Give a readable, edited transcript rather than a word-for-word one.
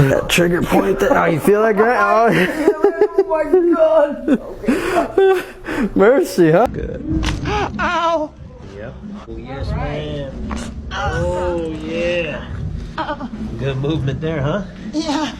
That trigger point there. Oh, you feel that, Grant? Oh my god. Okay. Mercy, huh? Good. Ow. Yep. Oh, yes, ma'am. Oh, yeah. Good movement there, huh? Yeah.